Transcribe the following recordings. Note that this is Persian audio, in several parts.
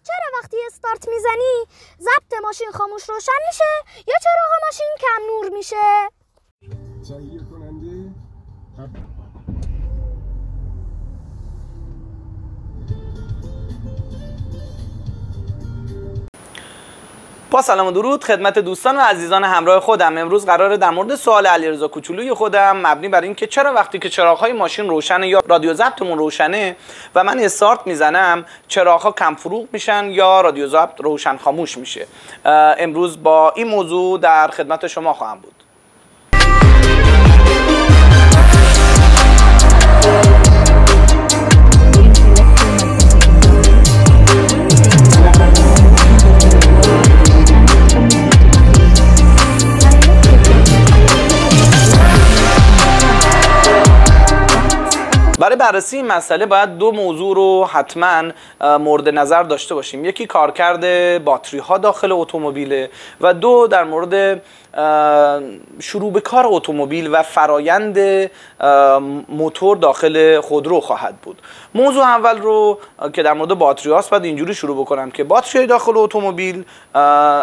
چرا وقتی استارت میزنی ضبط ماشین خاموش روشن میشه یا چراغ ماشین کم نور میشه؟ تهیه کننده با سلام و درود خدمت دوستان و عزیزان همراه خودم. امروز قراره در مورد سوال علیرضا کوچولوی خودم مبنی بر این که چرا وقتی که چراغ‌های ماشین روشنه یا رادیو ضبطمون روشنه و من استارت میزنم چراغ‌ها کم فروغ میشن یا رادیو ضبط روشن خاموش میشه. امروز با این موضوع در خدمت شما خواهم بود. برای بررسی این مسئله باید دو موضوع رو حتما مورد نظر داشته باشیم. یکی کارکرد باتری ها داخل اتومبیل و دو در مورد شروع به کار اتومبیل و فرایند موتور داخل خودرو خواهد بود. موضوع اول رو که در مورد باتری هاست باید اینجوری شروع بکنم که باتری داخل اتومبیل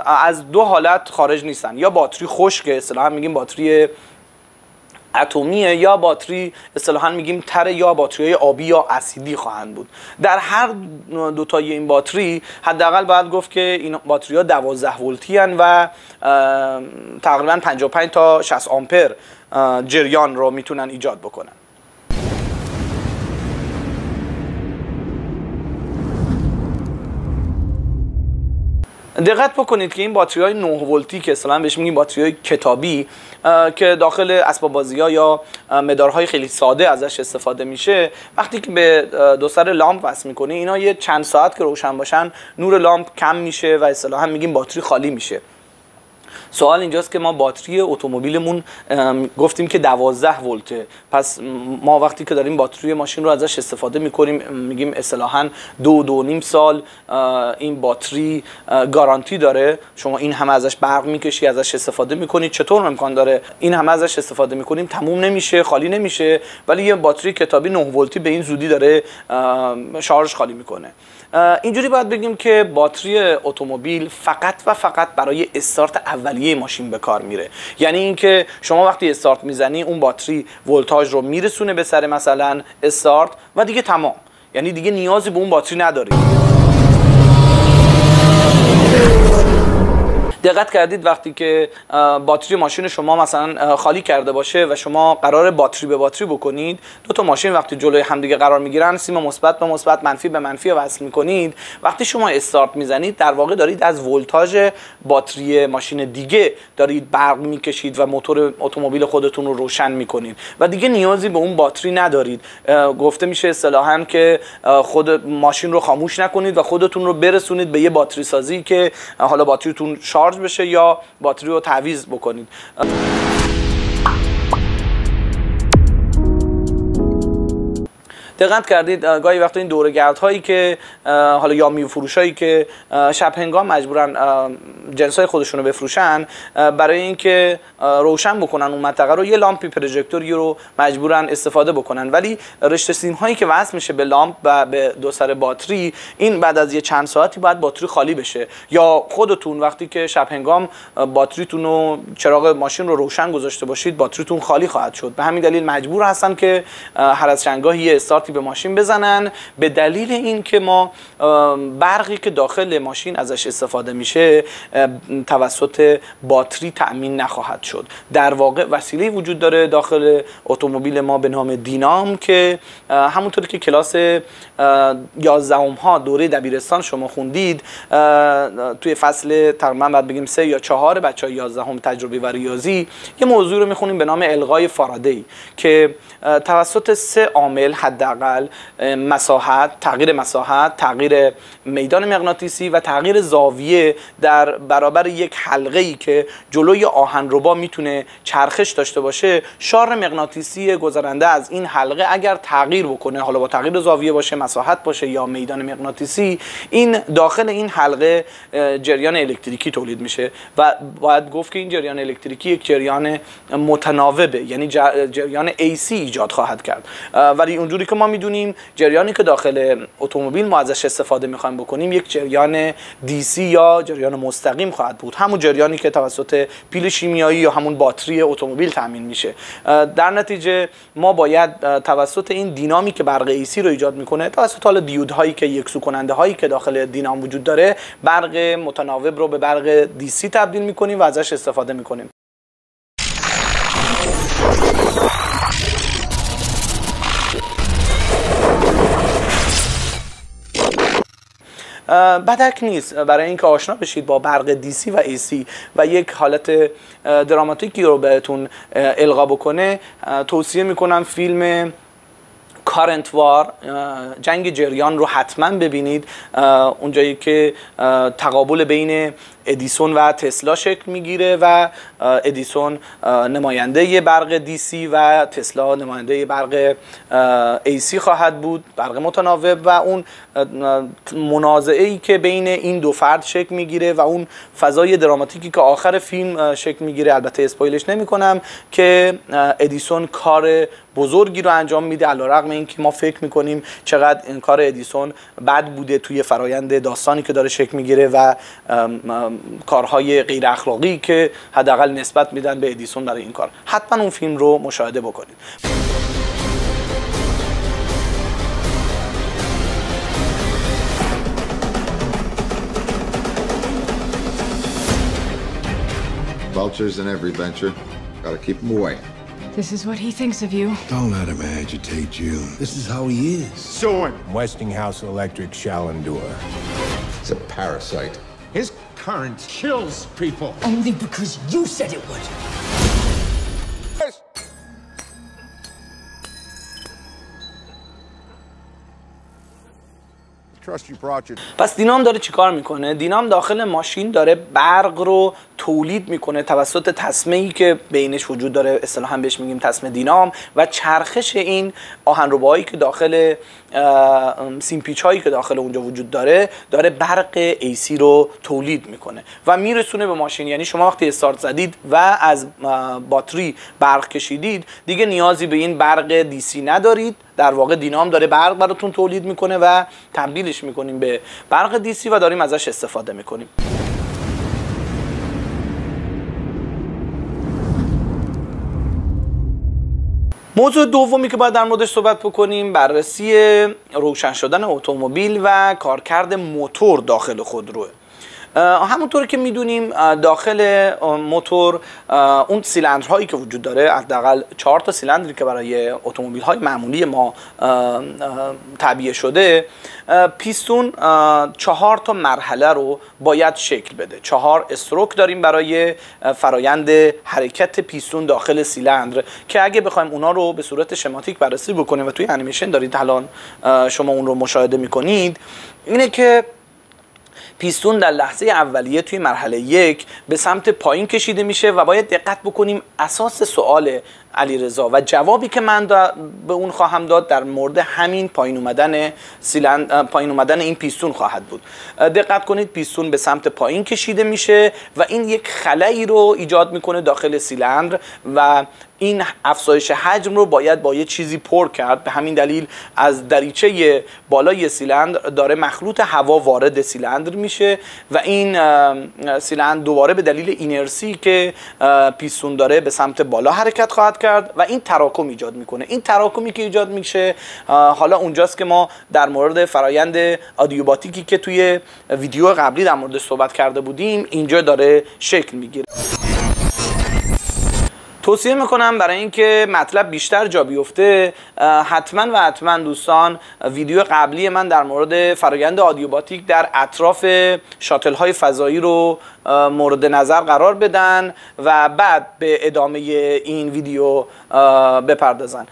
از دو حالت خارج نیستن. یا باتری خشک اصطلاحا میگیم باتری اتمیه یا باتری اصطلاحاً میگیم تره یا باتری آبی یا اسیدی خواهند بود. در هر دو تای این باتری حداقل باید گفت که این باتری ها 12 ولتی ان و تقریباً 55 تا 60 آمپر جریان رو میتونن ایجاد بکنن. دقت بکنید که این باتری های 9 ولتی که اصطلاحاً بهش میگیم باتری های کتابی که داخل اسباب بازی‌ها یا مدارهای خیلی ساده ازش استفاده میشه، وقتی که به دو سر لامپ وصل میکنی اینا یه چند ساعت که روشن باشن نور لامپ کم میشه و اصطلاحاً میگیم باتری خالی میشه. سوال اینجاست که ما باتری اتومبیلمون گفتیم که 12 ولته، پس ما وقتی که داریم باتری ماشین رو ازش استفاده میکنیم میگیم اصطلاحاً 2.5 سال این باتری گارانتی داره. شما این همه ازش برق میکشی، ازش استفاده میکنید، چطور امکان داره این همه ازش استفاده میکنیم تموم نمیشه، خالی نمیشه، ولی یه باتری کتابی 9 ولتی به این زودی داره شارژ خالی میکنه؟ اینجوری باید بگیم که باتری اتومبیل فقط و فقط برای استارت اولیه ماشین به کار میره. یعنی اینکه شما وقتی استارت میزنی اون باتری ولتاژ رو میرسونه به سر مثلا استارت و دیگه تمام، یعنی دیگه نیازی به اون باتری نداری. دقت کردید وقتی که باتری ماشین شما مثلا خالی کرده باشه و شما قرار باتری به باتری بکنید، دو تا ماشین وقتی جلوی همدیگه قرار میگیرن سیم مثبت به مثبت منفی به منفی وصل میکنید، وقتی شما استارت میزنید در واقع دارید از ولتاژ باتری ماشین دیگه دارید برق میکشید و موتور اتومبیل خودتون رو روشن میکنید و دیگه نیازی به اون باتری ندارید. گفته میشه اصطلاحاً که خود ماشین رو خاموش نکنید و خودتون رو برسونید به یه باتری سازی که حالا باتریتون شارژ بشه یا باتری رو تعویض بکنید. دقت کردید گاهی وقتا این دوره‌گردهایی که حالا یا میفروشایی که شب هنگام مجبورن جنسای خودشون رو بفروشن برای اینکه روشن بکنن اون منطقه رو، یه لامپی پروژکتوری رو مجبورن استفاده بکنن، ولی رشته سیم هایی که وصل میشه به لامپ و به دو سر باتری این بعد از یه چند ساعتی باید باتری خالی بشه. یا خودتون وقتی که شب هنگام باتریتون رو چراغ ماشین رو روشن گذاشته باشید باتریتون خالی خواهد شد. به همین دلیل مجبور هستن که هر از چندگاهی یه استارت به ماشین بزنن، به دلیل اینکه ما برقی که داخل ماشین ازش استفاده میشه توسط باتری تأمین نخواهد شد. در واقع وسیله وجود داره داخل اتومبیل ما به نام دینام که همونطوری که کلاس 11 ها دوره دبیرستان شما خوندید توی فصل تقریبا بعد بگیم 3 یا 4 بچهای 11 تجربی و ریاضی یه موضوع رو میخونیم به نام الغای فارادی که توسط 3 عامل حداقل مساحت، تغییر میدان مغناطیسی و تغییر زاویه در برابر یک حلقه ای که جلوی آهنربا میتونه چرخش داشته باشه، شار مغناطیسی گذرنده از این حلقه اگر تغییر بکنه، حالا با تغییر زاویه باشه، مساحت باشه یا میدان مغناطیسی، این داخل این حلقه جریان الکتریکی تولید میشه و باید گفت که این جریان الکتریکی یک جریان متناوبه، یعنی جریان AC ایجاد خواهد کرد. ولی اونجوری که ما میدونیم جریانی که داخل اتومبیل ما ازش استفاده میخوایم بکنیم یک جریان DC یا جریان مستقیم خواهد بود، همون جریانی که توسط پیل شیمیایی یا همون باتری اتومبیل تامین میشه. در نتیجه ما باید توسط این دینامی که برق AC رو ایجاد میکنه، توسط حالا دیودهایی که یکسو کننده هایی که داخل دینام وجود داره، برق متناوب رو به برق DC تبدیل میکنیم و ازش استفاده میکنیم. بدک نیست برای اینکه آشنا بشید با برق DC و AC و یک حالت دراماتیکی رو بهتون القا بکنه. توصیه میکنم فیلم کارنت وار، جنگ جریان رو حتما ببینید. اونجایی که تقابل بین ادیسون و تسلا شکل میگیره و ادیسون نماینده برق DC و تسلا نماینده برق AC خواهد بود، برق متناوب، و اون منازعه‌ای که بین این دو فرد شکل میگیره و اون فضای دراماتیکی که آخر فیلم شکل میگیره، البته اسپویلش نمیکنم، که ادیسون کار بزرگی رو انجام میده علیرغم اینکه ما فکر میکنیم چقدر این کار ادیسون بد بوده توی فرایند داستانی که داره شکل میگیره و کارهای غیر اخلاقی که حداقل نسبت میدن به ادیسون برای این کار. حتما اون فیلم رو مشاهده بکنید. Vultures in every venture. Gotta keep them away. This is what he thinks of you. Don't let him agitate you. This is how he is. Soon, Westinghouse Electric shall endure. It's a parasite. His current kills people. Only because you said it would. پس دینام داره چیکار میکنه؟ دینام داخل ماشین داره برق رو تولید میکنه توسط تسمه‌ای که بینش وجود داره، اصطلاحاً بهش میگیم تسمه دینام، و چرخش این آهنربایی که داخل سیمپیچ هایی که داخل اونجا وجود داره برق AC رو تولید میکنه و میرسونه به ماشین. یعنی شما وقتی استارت زدید و از باتری برق کشیدید دیگه نیازی به این برق DC ندارید. در واقع دینام داره برق براتون تولید میکنه و تبدیلش میکنیم به برق DC و داریم ازش استفاده میکنیم. موضوع دومی که باید در موردش صحبت بکنیم بررسی روشن شدن اتومبیل و کارکرد موتور داخل خودروه. همونطور که میدونیم داخل موتور اون سیلندرهایی که وجود داره، حداقل 4 تا سیلندری که برای اتومبیل های معمولی ما تعبیه شده، پیستون 4 تا مرحله رو باید شکل بده. 4 استروک داریم برای فرایند حرکت پیستون داخل سیلندر که اگه بخوایم اونا رو به صورت شماتیک بررسی بکنیم و توی انیمیشن دارید الان شما اون رو مشاهده میکنید، اینه که پیستون در لحظه اولیه توی مرحله 1 به سمت پایین کشیده میشه و باید دقت بکنیم اساس سوال علیرضا و جوابی که من به اون خواهم داد در مورد همین پایین اومدن این پیستون خواهد بود. دقت کنید پیستون به سمت پایین کشیده میشه و این یک خلایی رو ایجاد میکنه داخل سیلندر و این افزایش حجم رو باید با یه چیزی پر کرد. به همین دلیل از دریچه بالای سیلندر داره مخلوط هوا وارد سیلندر میشه و این سیلندر دوباره به دلیل اینرسی که پیستون داره به سمت بالا حرکت خواهد کرد و این تراکم ایجاد میکنه. این تراکمی که ایجاد میشه حالا اونجاست که ما در مورد فرایند آدیوباتیکی که توی ویدیو قبلی در موردش صحبت کرده بودیم اینجا داره شکل میگیره. توصیه میکنم برای اینکه مطلب بیشتر جا بیفته حتما دوستان ویدیو قبلی من در مورد فرآیند آدیوباتیک در اطراف شاتل های فضایی رو مورد نظر قرار بدن و بعد به ادامه این ویدیو بپردازن.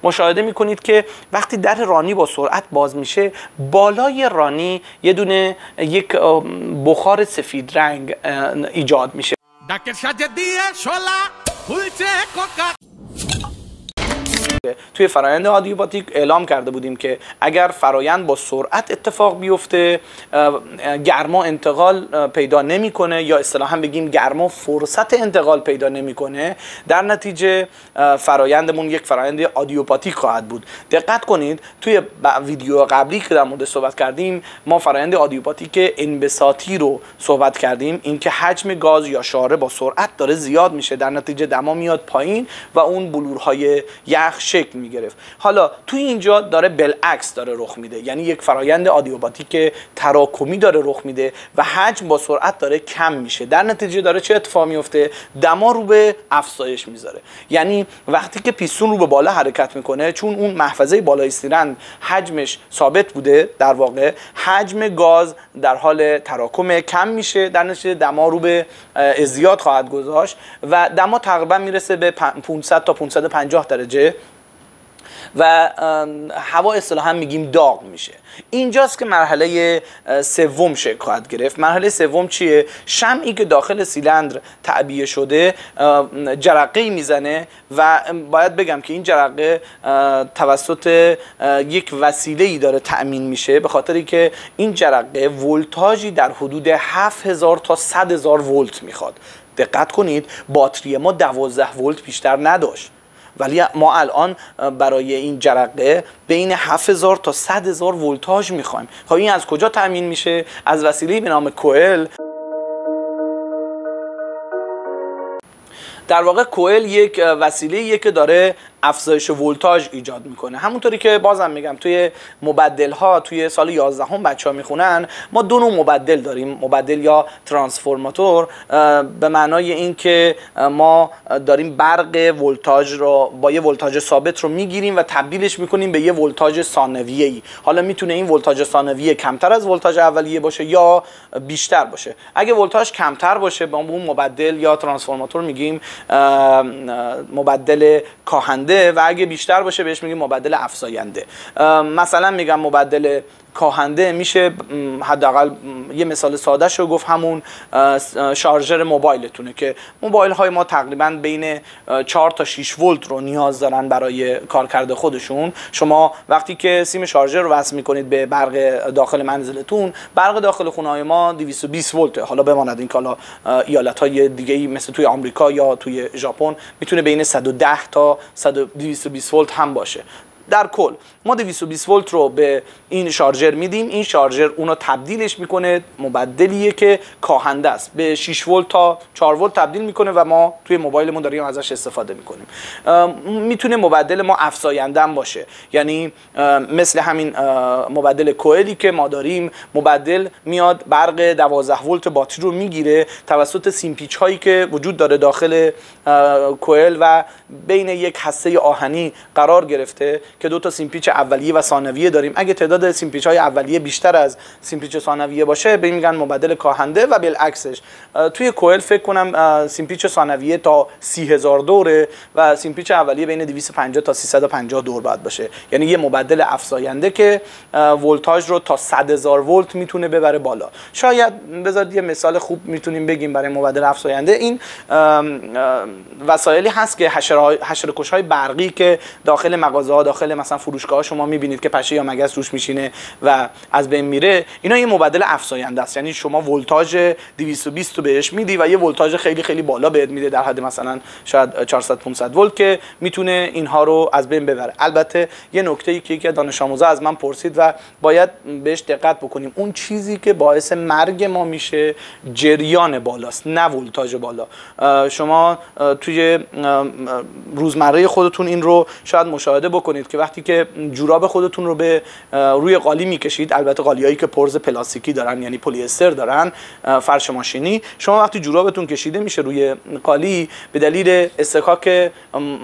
مشاهده میکنید که وقتی در رانی با سرعت باز میشه بالای رانی یه دونه یک بخار سفید رنگ ایجاد میشه. توی فرایند آدیوباتیک اعلام کرده بودیم که اگر فرایند با سرعت اتفاق بیفته، گرما انتقال پیدا نمیکنه، یا اصطلاحاً بگیم گرما فرصت انتقال پیدا نمیکنه، در نتیجه فرایندمون یک فرایند آدیوپاتیک خواهد بود. دقت کنید توی ویدیو قبلی که در مورد صحبت کردیم ما فرایند آدیوپاتیک انبساطی رو صحبت کردیم، اینکه حجم گاز یا شعاع با سرعت داره زیاد میشه، در نتیجه دما میاد پایین و اون بلورهای یخ شکل میگرفت. حالا توی اینجا داره بالعکس داره رخ میده، یعنی یک فرایند آدیوباتیک تراکمی داره رخ میده و حجم با سرعت داره کم میشه، در نتیجه داره چه اتفاقی میفته؟ دما رو به افزایش میذاره. یعنی وقتی که پیستون رو به بالا حرکت میکنه، چون اون محفظه بالای سیلندر حجمش ثابت بوده، در واقع حجم گاز در حال تراکم کم میشه، در نتیجه دما رو به ازدیاد خواهد گذاشت و دما تقریبا میرسه به 500 تا 550 درجه و هوا اصطلاحاً میگیم داغ میشه. اینجاست که مرحله سوم شکل خواهد گرفت. مرحله سوم چیه؟ شمعی که داخل سیلندر تعبیه شده جرقه‌ای میزنه و باید بگم که این جرقه توسط یک وسیله‌ای داره تأمین میشه، به خاطری که این جرقه ولتاژی در حدود 7000 تا 100000 ولت میخواد. دقت کنید باتری ما 12 ولت بیشتر نداشت، ولی ما الان برای این جرقه بین 7000 تا 100000 ولتاژ میخوایم. خب این از کجا تامین میشه؟ از وسیله‌ای به نام کوئل. در واقع کوئل یک وسیله‌ایه که داره افزایش ولتاژ ایجاد میکنه. همونطوری که بازم میگم توی مبدل ها توی سال 11 هم بچه‌ها میخونن، ما دو نوع مبدل داریم، مبدل یا ترانسفورماتور، به معنای این که ما داریم برق ولتاژ رو با یه ولتاژ ثابت رو میگیریم و تبدیلش میکنیم به یه ولتاژ ثانویه‌ای. حالا میتونه این ولتاژ ثانویه کمتر از ولتاژ اولیه باشه یا بیشتر باشه. اگه ولتاژ کمتر باشه با اون مبدل یا ترانسفورماتور میگیم مبدل کاهنده، و اگه بیشتر باشه بهش میگیم مبدل افزاینده. مثلا میگم مبدل کاهنده میشه، حداقل یه مثال ساده شو گفت، همون شارژر موبایلتونه که موبایل های ما تقریبا بین 4 تا 6 ولت رو نیاز دارن برای کارکرد خودشون. شما وقتی که سیم شارژر رو وصل میکنید به برق داخل منزلتون، برق داخل خونه های ما 220 ولته. حالا بماند این کالا ایالت های دیگه مثل توی آمریکا یا توی ژاپن میتونه بین 110 تا 220 ولت هم باشه. در کل ما 220 ولت رو به این شارژر میدیم، این شارژر اونو تبدیلش میکنه، مبدلیه که کاهنده است، به 6 ولت تا 4 ولت تبدیل میکنه و ما توی موبایلمون داریم ازش استفاده میکنیم. میتونه مبدل ما افزاینده هم باشه، یعنی مثل همین مبدل کوئلی که ما داریم، مبدل میاد برق 12 ولت باتری رو میگیره توسط سیمپیچ هایی که وجود داره داخل کوئل و بین یک هسته آهنی قرار گرفته که دو تا سیمپیچ اولیه و ثانویه داریم. اگه تعداد سیمپیچ های اولیه بیشتر از سیمپیچ ثانویه باشه به این میگن مبدل کاهنده و بالعکسش. توی کوئل فکر کنم سیمپیچ ثانویه تا 30000 دوره و سیمپیچ اولیه بین 250 تا 350 دور باید باشه، یعنی یه مبدل افزاینده که ولتاژ رو تا 100000 ولت میتونه ببره بالا. شاید بذارید یه مثال خوب میتونیم بگیم برای مبدل افزاینده. این وسایلی هست که حشره‌کش‌های برقی که داخل مغازه‌ها، داخل مثلا فروشگاه شما میبینید که پشه یا مگس روش میشینه و از بین میره، اینا یه مبدل افزاینده است. یعنی شما ولتاژ 220 رو بهش میدی و یه ولتاژ خیلی خیلی بالا بهت میده، در حد مثلا شاید 400 500 ولت، که میتونه اینها رو از بین ببره. البته یه نکته‌ای که یکی دانش آموزا از من پرسید و باید بهش دقت بکنیم، اون چیزی که باعث مرگ ما میشه جریان بالاست، نه ولتاژ بالا. شما توی روزمره خودتون این رو شاید مشاهده بکنید که وقتی که جوراب خودتون رو به روی قالی میکشید، البته قالیایی که پرز پلاستیکی دارن یعنی پلی استر دارن، فرش ماشینی، شما وقتی جورابتون کشیده میشه روی قالی به دلیل اصطکاک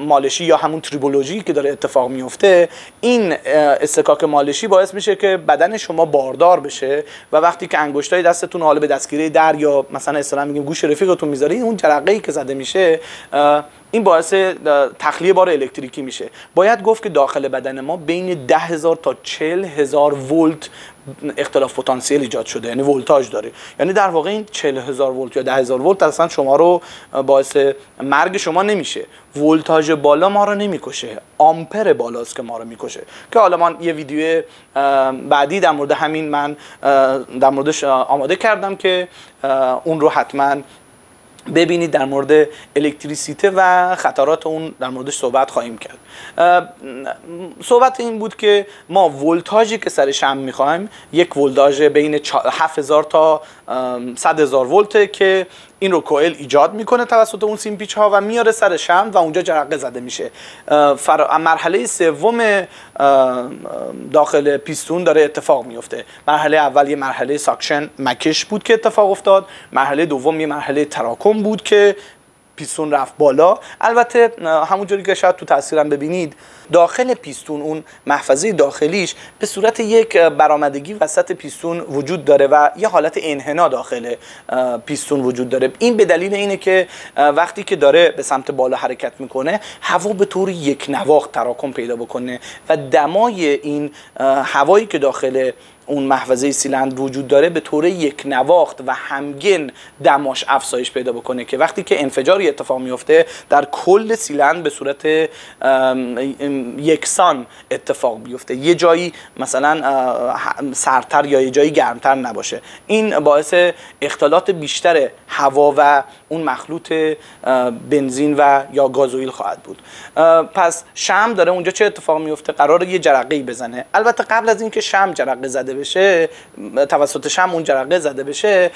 مالشی یا همون تریبولوژی که داره اتفاق میفته، این اصطکاک مالشی باعث میشه که بدن شما باردار بشه و وقتی که انگشتای دستتون حالا به دستگیره در یا مثلا اصطلاحاً میگیم گوش رفیقتون میذارید، اون جرقه‌ای که زده میشه این باعث تخلیه بار الکتریکی میشه. باید گفت که داخل داخل بدن ما بین 10,000 تا 40,000 ولت اختلاف پتانسیل ایجاد شده، یعنی ولتاژ داره. یعنی در واقع این 40,000 ولت یا 10,000 ولت اصلا شما رو باعث مرگ شما نمیشه. ولتاژ بالا ما رو نمیکشه، آمپر بالاست که ما رو میکشه، که حالا من یه ویدیو بعدی در مورد همین من در موردش آماده کردم که اون رو حتما ببینید. در مورد الکتریسیته و خطرات اون در موردش صحبت خواهیم کرد. صحبت این بود که ما ولتاژی که سر شمع میخوایم یک ولتاژ بین 7,000 تا 100,000 ولته که این رو کوئل ایجاد میکنه توسط اون سیمپیچ ها و میاره سر شمع و اونجا جرقه زده میشه. مرحله سوم داخل پیستون داره اتفاق میفته. مرحله اول یه مرحله ساکشن مکش بود که اتفاق افتاد. مرحله دوم یه مرحله تراکم بود که پیستون رفت بالا. البته همونجوری که شاید تو تصویرم ببینید داخل پیستون اون محفظه داخلیش به صورت یک برآمدگی وسط پیستون وجود داره و یه حالت انحنا داخل پیستون وجود داره. این به دلیل اینه که وقتی که داره به سمت بالا حرکت میکنه هوا به طور یک نواخت تراکم پیدا بکنه و دمای این هوایی که داخل اون محفظه سیلندر وجود داره به طور یک نواخت و همگن دماش افزایش پیدا بکنه که وقتی که انفجاری اتفاق میفته در کل سیلندر به صورت یکسان اتفاق بیفته، یه جایی مثلا سردتر یا یه جایی گرمتر نباشه. این باعث اختلاط بیشتر هوا و اون مخلوط بنزین و یا گازوئیل خواهد بود. پس شمع داره اونجا چه اتفاق میفته؟ قراره یه جرقه‌ای بزنه. البته قبل از اینکه شمع جرقه زده بشه، توسط شمع اون جرقه زده بشه،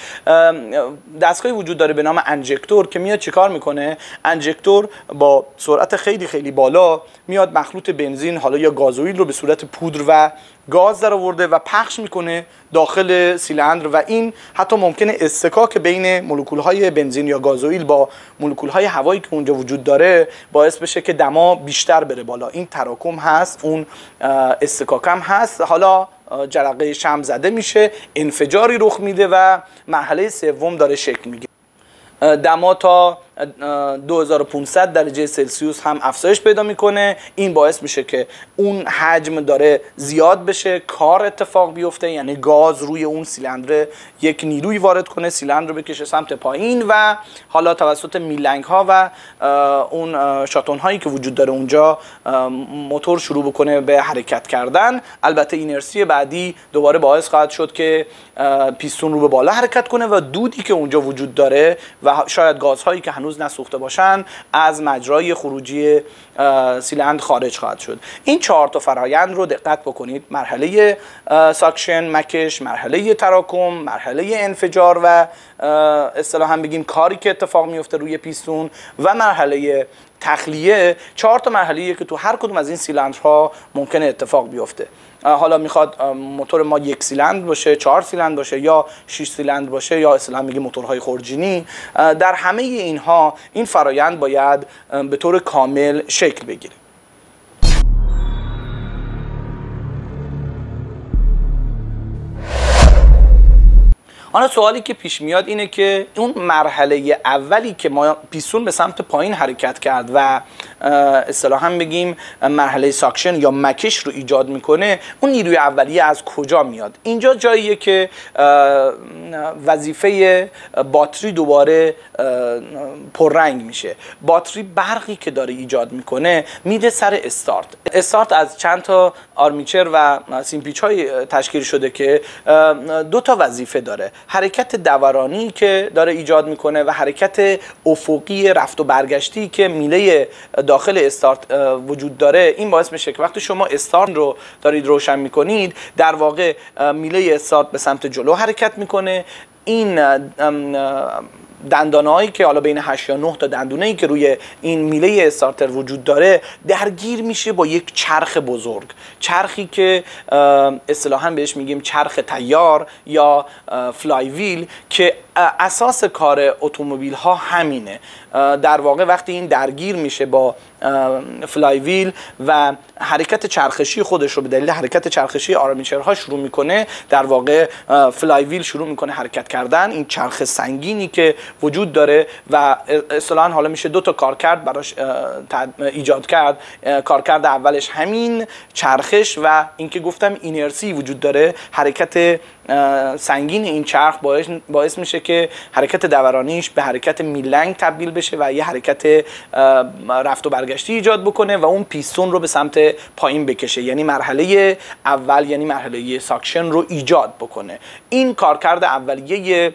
دستگاهی وجود داره به نام انجکتور که میاد چیکار میکنه؟ انجکتور با سرعت خیلی خیلی بالا میاد مخلوط بنزین حالا یا گازوئیل رو به صورت پودر و گاز در آورده و پخش میکنه داخل سیلندر و این حتی ممکنه اصطکاک بین مولکول‌های بنزین یا گازوئیل با مولکول‌های هوایی که اونجا وجود داره باعث بشه که دما بیشتر بره بالا. این تراکم هست، اون اصطکاک هم هست. حالا جرقه شمع زده میشه، انفجاری رخ میده و مرحله سوم داره شکل میگیره. دما تا 2500 درجه سلسیوس هم افزایش پیدا میکنه. این باعث میشه که اون حجم داره زیاد بشه، کار اتفاق بیفته، یعنی گاز روی اون سیلندر یک نیروی وارد کنه، سیلندر رو بکشه سمت پایین و حالا توسط میلنگ ها و اون شاتون هایی که وجود داره اونجا موتور شروع بکنه به حرکت کردن. البته اینرسی بعدی دوباره باعث خواهد شد که پیستون رو به بالا حرکت کنه و دودی که اونجا وجود داره و شاید گازهایی که هنوز نسوخته باشن از مجرای خروجی سیلندر خارج خواهد شد. این 4 تا فرآیند رو دقت بکنید: مرحله ساکشن مکش، مرحله تراکم، مرحله انفجار و اصطلاحاً بگیم کاری که اتفاق میفته روی پیستون و مرحله تخلیه. 4 تا مرحله‌ایه که تو هر کدوم از این سیلندرها ممکنه اتفاق بیفته. حالا میخواد موتور ما 1 سیلندر باشه، 4 سیلندر باشه یا 6 سیلندر باشه یا اصطلاحاً میگیم موتورهای خورجینی، در همه اینها این فرایند باید به طور کامل شکل بگیره. حالا سوالی که پیش میاد اینه که اون مرحله اولی که ما پیستون به سمت پایین حرکت کرد و اصطلاحاً بگیم مرحله ساکشن یا مکش رو ایجاد میکنه، اون نیروی اولیه از کجا میاد؟ اینجا جاییه که وظیفه باتری دوباره پررنگ میشه. باتری برقی که داره ایجاد میکنه میده سر استارت. استارت از چند تا آرمیچر و سیمپیچ های تشکیل شده که 2 تا وظیفه داره: حرکت دورانی که داره ایجاد میکنه و حرکت افقی رفت و برگشتی که میله داخل استارت وجود داره. این باعث میشه که وقتی شما استارت رو دارید روشن میکنید در واقع میله استارت به سمت جلو حرکت میکنه. این دندانهایی که حالا بین 8 یا 9 تا دندونه‌ای که روی این میله استارتر وجود داره درگیر میشه با یک چرخ بزرگ، چرخی که اصطلاحاً بهش میگیم چرخ تیار یا فلای ویل که اساس کار اتومبیل ها همینه. در واقع وقتی این درگیر میشه با فلایویل و حرکت چرخشی خودش رو به دلیل حرکت چرخشی آرمیچرها شروع میکنه. در واقع فلایویل شروع میکنه حرکت کردن، این چرخ سنگینی که وجود داره و اصطلاحاً حالا میشه دو تا کارکرد براش ایجاد کرد. کارکرد اولش همین چرخش و اینکه گفتم اینرسی وجود داره، حرکت سنگین این چرخ باعث میشه که حرکت دورانیش به حرکت میلنگ تبدیل بشه و یه حرکت رفت و برگشتی ایجاد بکنه و اون پیستون رو به سمت پایین بکشه، یعنی مرحله اول، یعنی مرحله ساکشن رو ایجاد بکنه. این کارکرد اولیه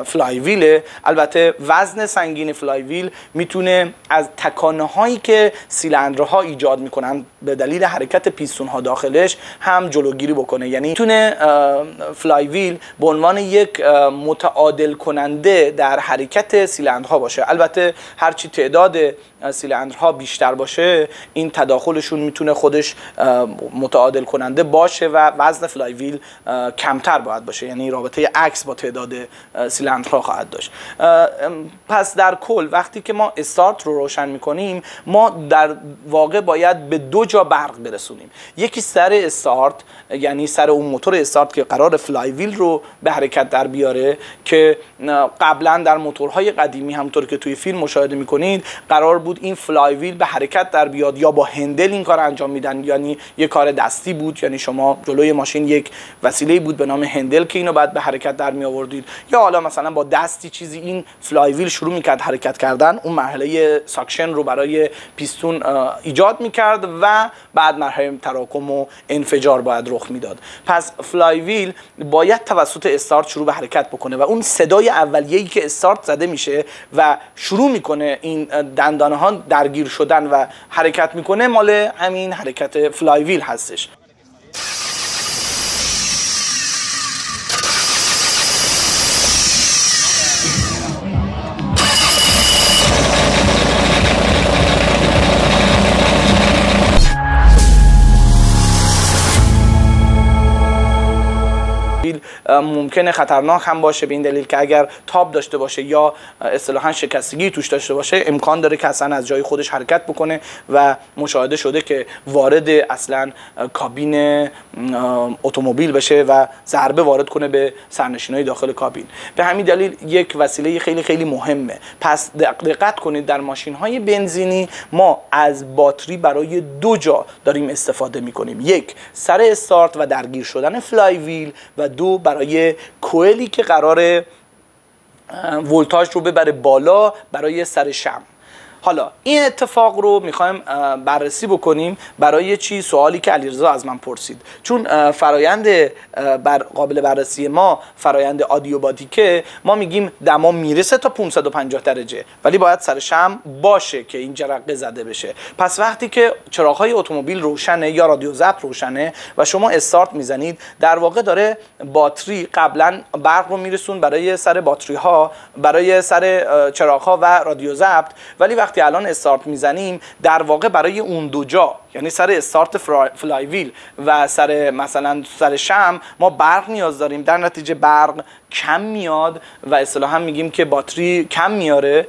فلایویل. البته وزن سنگین فلایویل میتونه از تکانه هایی که سیلندرها ایجاد میکنن به دلیل حرکت پیستون ها داخلش هم جلوگیری بکنه. یعنی میتونه فلایویل به عنوان یک متعادل کننده در حرکت سیلندرها باشه. البته هرچی تعداد سیلندرها بیشتر باشه این تداخلشون میتونه خودش متعادل کننده باشه و وزن فلایویل کمتر باید باشه، یعنی رابطه عکس با تعداد سیلندرها خواهد داشت. پس در کل وقتی که ما استارت رو روشن میکنیم ما در واقع باید به دو جا برق برسونیم. یکی سر استارت، یعنی سر اون موتور استارت که قرار فلایویل رو به حرکت در بیاره که قبلا در موتورهای قدیمی همونطور که توی فیلم مشاهده میکنید قرار بود این فلایویل به حرکت در بیاد یا با هندل این کار انجام میدن، یعنی یک کار دستی بود، یعنی شما جلوی ماشین یک وسیله بود به نام هندل که اینو بعد به حرکت در می آوردید، یا حالا مثلا با دستی چیزی این فلایویل شروع میکرد حرکت کردن، اون مرحله ساکشن رو برای پیستون ایجاد میکرد و بعد مرحله تراکم و انفجار باید رخ میداد. پس فلایویل باید توسط استارت شروع به حرکت بکنه و اون صدای اولیه‌ای که استارت زده میشه و شروع میکنه این دندانه ها درگیر شدن و حرکت میکنه مال همین حرکت فلایویل هستش. ممکنه خطرناک هم باشه به این دلیل که اگر تاب داشته باشه یا اصطلاحاً شکستگی توش داشته باشه امکان داره که اصلا از جای خودش حرکت بکنه و مشاهده شده که وارد اصلا کابین اتومبیل بشه و ضربه وارد کنه به سرنشینای داخل کابین. به همین دلیل یک وسیله خیلی خیلی مهمه. پس دقت کنید در ماشین‌های بنزینی ما از باتری برای دو جا داریم استفاده می‌کنیم، یک سر استارت و درگیر شدن فلایویل و دو برای کوئلی که قراره ولتاژ رو ببره بالا برای سر شمع. حالا این اتفاق رو میخوایم بررسی بکنیم. برای چی؟ سوالی که علیرضا از من پرسید. چون فرایند قابل بررسی ما فرایند آدیوباتیکه، ما میگیم دما میرسه تا 550 درجه ولی باید سر شمع باشه که این جرقه زده بشه. پس وقتی که چراغ‌های اتومبیل روشنه یا رادیو ضبط روشنه و شما استارت میزنید، در واقع داره باتری قبلا برق رو میرسون برای سر باتری ها، برای سر چراغ ها و رادیو ضبط، ولی وقتی الان استارت میزنیم در واقع برای اون دو جا، یعنی سر استارت فلایویل و سر مثلا سر شمع ما برق نیاز داریم. در نتیجه برق کم میاد و اصطلاحا میگیم که باتری کم میاره،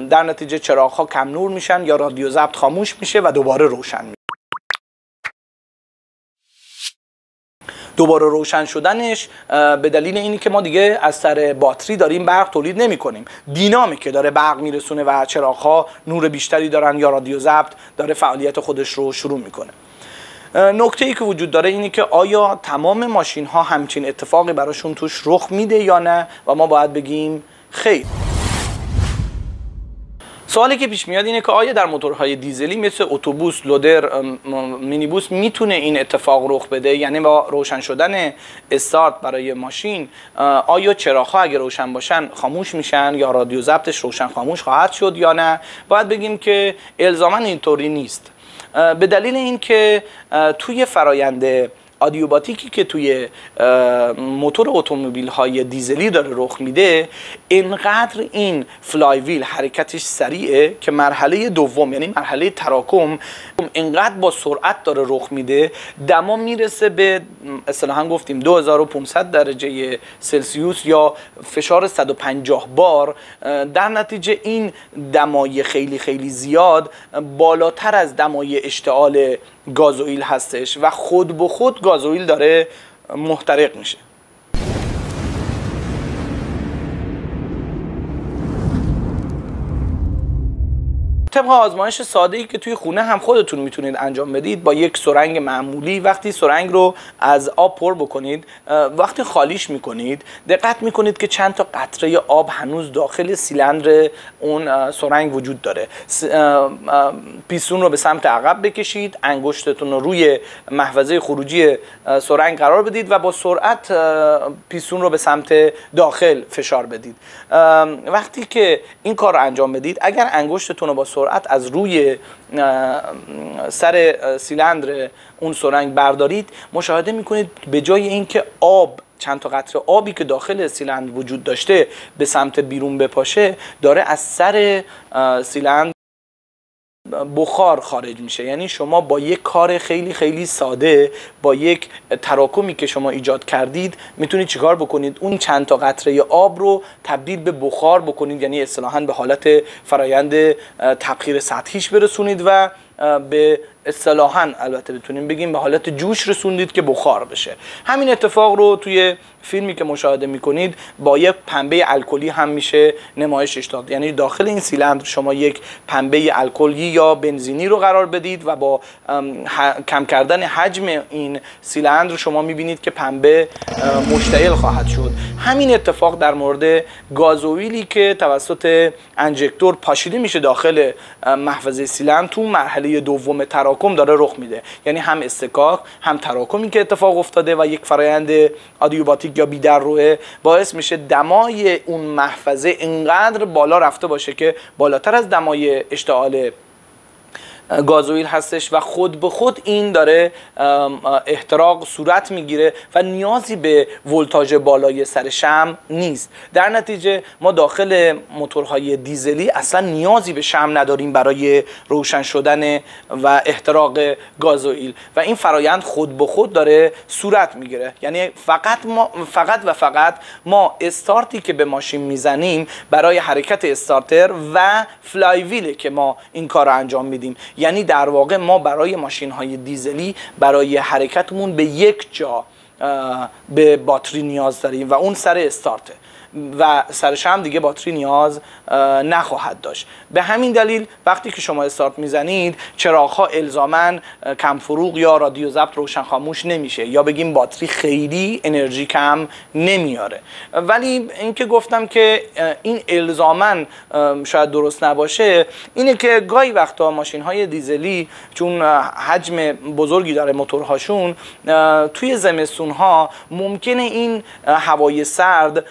در نتیجه چراغ ها کم نور میشن یا رادیو ضبط خاموش میشه و دوباره روشن میشه. دوباره روشن شدنش به دلیل اینی که ما دیگه از سر باتری داریم برق تولید نمی کنیم، دینامیکه داره برق میرسونه و چراغ‌ها نور بیشتری دارن یا رادیو ضبط داره فعالیت خودش رو شروع میکنه. نکته‌ای که وجود داره اینی که آیا تمام ماشین ها همچین اتفاقی براشون توش رخ میده یا نه، و ما باید بگیم خیر. سوالی که پیش میاد اینه که آیا در موتورهای دیزلی مثل اتوبوس، لودر، مینیبوس میتونه این اتفاق رخ بده؟ یعنی با روشن شدن استارت برای ماشین آیا چراغ‌ها اگه روشن باشن خاموش میشن یا رادیو ضبطش روشن خاموش خواهد شد یا نه؟ باید بگیم که الزاما اینطوری نیست، به دلیل اینکه توی فرایند آدیوباتیکی که توی موتور اتومبیل های دیزلی داره رخ میده، اینقدر این فلای ویل حرکتش سریعه که مرحله دوم یعنی مرحله تراکم اینقدر با سرعت داره رخ میده، دما میرسه به اصطلاحاً گفتیم 2500 درجه سلسیوس یا فشار 150 بار. در نتیجه این دمای خیلی خیلی زیاد بالاتر از دمای اشتعال گازوئیل هستش و خود به خود گازوئیل داره محترق میشه. طبق آزمایش ساده‌ای که توی خونه هم خودتون میتونید انجام بدید، با یک سرنگ معمولی وقتی سرنگ رو از آب پر بکنید، وقتی خالیش میکنید دقت میکنید که چند تا قطره آب هنوز داخل سیلندر اون سرنگ وجود داره. پیستون رو به سمت عقب بکشید، انگشتتون رو روی محفظه خروجی سرنگ قرار بدید و با سرعت پیستون رو به سمت داخل فشار بدید. وقتی که این کار رو انجام بدید، اگر انگشتتون رو با سرعت از روی سر سیلندر اون سرنگ بردارید، مشاهده میکنید به جای اینکه آب، چند تا قطره آبی که داخل سیلندر وجود داشته به سمت بیرون بپاشه، داره از سر سیلندر بخار خارج میشه. یعنی شما با یک کار خیلی خیلی ساده، با یک تراکمی که شما ایجاد کردید، میتونید چیکار بکنید؟ اون چند تا قطره آب رو تبدیل به بخار بکنید، یعنی اصطلاحاً به حالت فرایند تبخیر سطحیش برسونید و به اصطلاحاً البته بتونیم بگیم به حالت جوش رسوندید که بخار بشه. همین اتفاق رو توی فیلمی که مشاهده میکنید با یک پنبه الکلی هم میشه نمایشش داد. یعنی داخل این سیلندر شما یک پنبه الکلی یا بنزینی رو قرار بدید و با کم کردن حجم این سیلندر شما میبینید که پنبه مشتعل خواهد شد. همین اتفاق در مورد گازوئیلی که توسط انجکتور پاشیده میشه داخل محفظه سیلندر تو مرحله دوم تراکم داره رخ میده. یعنی هم استکاک هم تراکمی که اتفاق افتاده و یک فرایند آدیوباتیک یا بی‌درروه باعث میشه دمای اون محفظه اینقدر بالا رفته باشه که بالاتر از دمای اشتعال گازوئیل هستش و خود به خود این داره احتراق صورت میگیره و نیازی به ولتاژ بالای سر شمع نیست. در نتیجه ما داخل موتورهای دیزلی اصلا نیازی به شمع نداریم برای روشن شدن و احتراق گازوئیل و این فرایند خود به خود داره صورت میگیره. یعنی فقط ما استارتی که به ماشین میزنیم برای حرکت استارتر و فلای ویله که ما این کار رو انجام میدیم. یعنی در واقع ما برای ماشین های دیزلی برای حرکتمون به یک جا به باتری نیاز داریم و اون سر استارته و سرش هم دیگه باتری نیاز نخواهد داشت. به همین دلیل وقتی که شما استارت میزنید چراغ‌ها الزاماً کم فروغ یا رادیو ضبط روشن خاموش نمیشه یا بگیم باتری خیلی انرژی کم نمیاره. ولی اینکه گفتم که این الزاماً شاید درست نباشه اینه که گاهی وقتا ماشین‌های دیزلی چون حجم بزرگی داره موتورهاشون، توی زمستون‌ها ممکنه این هوای سرد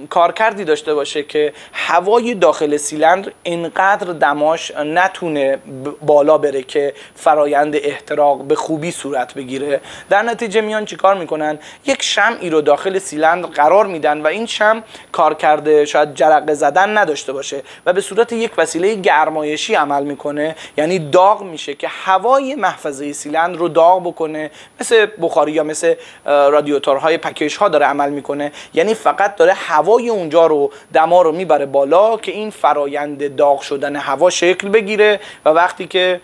کارکردی داشته باشه که هوای داخل سیلندر اینقدر دماش نتونه بالا بره که فرایند احتراق به خوبی صورت بگیره. در نتیجه میان چیکار میکنن؟ یک شمعی رو داخل سیلندر قرار میدن و این شمع کارکرد شاید جرقه زدن نداشته باشه و به صورت یک وسیله گرمایشی عمل میکنه. یعنی داغ میشه که هوای محفظه سیلندر رو داغ بکنه، مثل بخاری یا مثل رادیاتورهای پکیج ها داره عمل میکنه. یعنی فقط داره هوای اونجا رو دما رو میبره بالا که این فرایند داغ شدن هوا شکل بگیره و وقتی که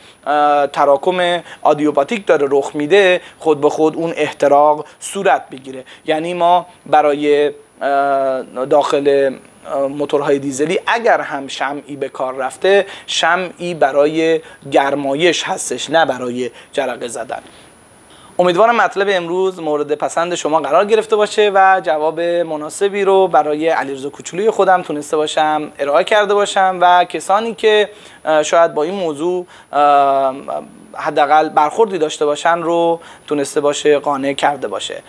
تراکم آدیوباتیک داره رخ میده خود به خود اون احتراق صورت بگیره. یعنی ما برای داخل موتورهای دیزلی اگر هم شمعی به کار رفته، شمعی برای گرمایش هستش نه برای جرقه زدن. امیدوارم مطلب امروز مورد پسند شما قرار گرفته باشه و جواب مناسبی رو برای علیرضا کوچولوی خودم تونسته باشم ارائه کرده باشم و کسانی که شاید با این موضوع حداقل برخوردی داشته باشن رو تونسته باشه قانع کرده باشه.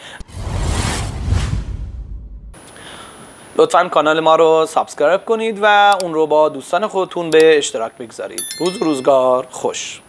لطفاً کانال ما رو سابسکرایب کنید و اون رو با دوستان خودتون به اشتراک بگذارید. روز و روزگار خوش.